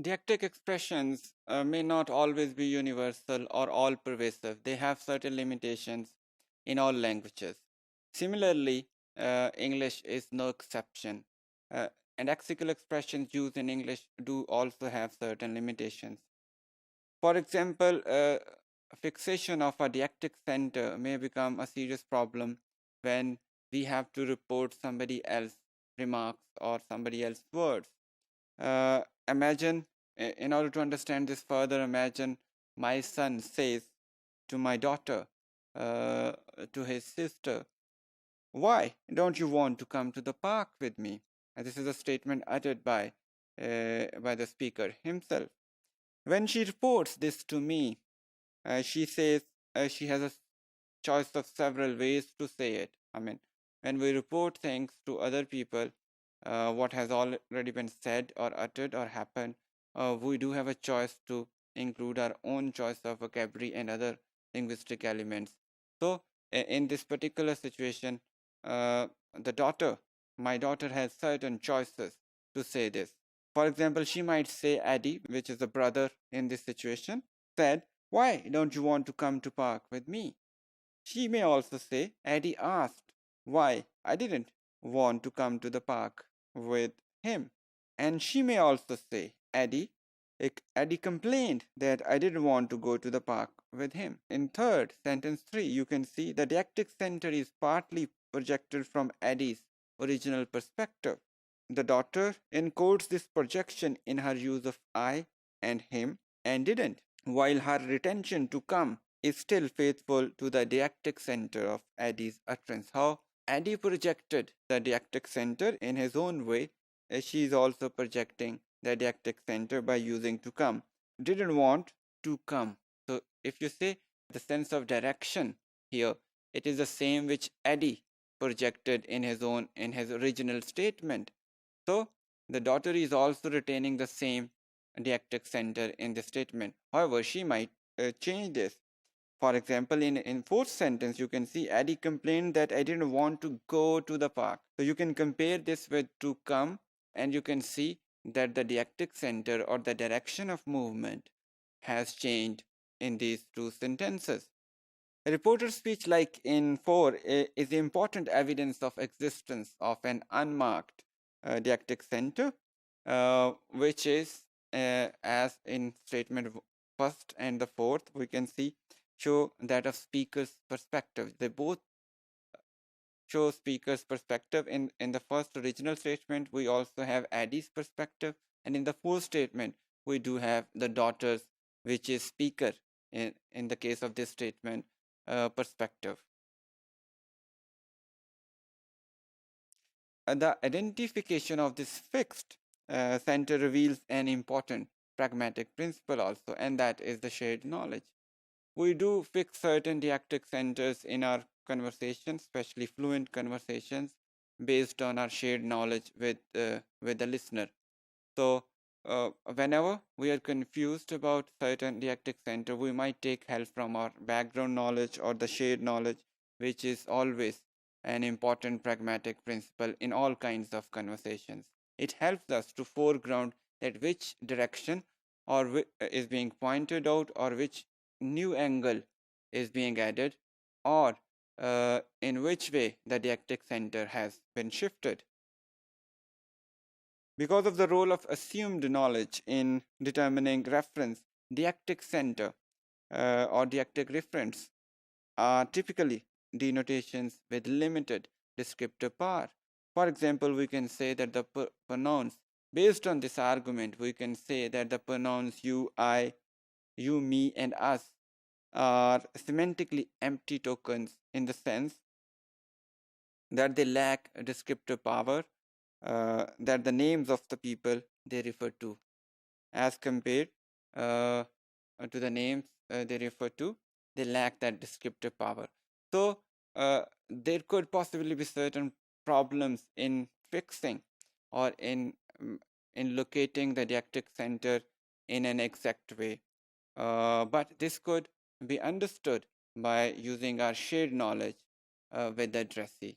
Deictic expressions may not always be universal or all pervasive. They have certain limitations in all languages. Similarly, English is no exception. Uh, and lexical expressions used in English do also have certain limitations. For example, fixation of a deictic center may become a serious problem when we have to report somebody else's remarks or somebody else's words. Imagine, in order to understand this further, imagine my son says to my daughter, uh, to his sister, "Why don't you want to come to the park with me?" And this is a statement uttered by the speaker himself. When she reports this to me, she says she has a choice of several ways to say it. I mean, when we report things to other people, what has already been said or uttered or happened, we do have a choice to include our own choice of vocabulary and other linguistic elements. So, in this particular situation, uh, the daughter, my daughter has certain choices to say this. For example, she might say Eddie, which is the brother in this situation, said, "Why don't you want to come to park with me?" She may also say, "Eddie asked why I didn't want to come to the park with him." And she may also say, Eddie complained that I didn't want to go to the park with him. In third, sentence 3, you can see the deictic center is partly projected from Eddie's original perspective. The daughter encodes this projection in her use of I and him and didn't, while her retention to come is still faithful to the deictic center of Eddie's utterance. How Eddie projected the deictic center in his own way, she is also projecting the deictic center by using to come. Didn't want to come. So if you say the sense of direction here, it is the same which Eddie projected in his original statement. So the daughter is also retaining the same deictic center in the statement. However, she might change this. For example, in fourth sentence, you can see Eddie complained that I didn't want to go to the park. So you can compare this with to come, and you can see that the deictic center or the direction of movement has changed in these two sentences. A reporter's speech, like in 4, is important evidence of existence of an unmarked deictic center, which is, as in statement first and the fourth, we can see show that of speaker's perspective. They both show speaker's perspective. In the first original statement, we also have Addie's perspective, and in the fourth statement, we do have the daughter's, which is speaker in the case of this statement, perspective. The identification of this fixed center reveals an important pragmatic principle also, and that is the shared knowledge. We do fix certain deictic centers in our conversations, especially fluent conversations, based on our shared knowledge with the listener. So whenever we are confused about certain deictic center, we might take help from our background knowledge or the shared knowledge, which is always an important pragmatic principle in all kinds of conversations. It helps us to foreground that which direction is being pointed out, or which new angle is being added, or in which way the deictic center has been shifted. Because of the role of assumed knowledge in determining reference, deictic center or deictic referents are typically denotations with limited descriptive power. For example, we can say that the pronouns, based on this argument, we can say that the pronouns you, I, you, me, and us are semantically empty tokens in the sense that they lack descriptive power, that the names of the people they refer to, as compared to the names they refer to, they lack that descriptive power. So there could possibly be certain problems in fixing or in locating the deictic center in an exact way. But this could be understood by using our shared knowledge with the addressee.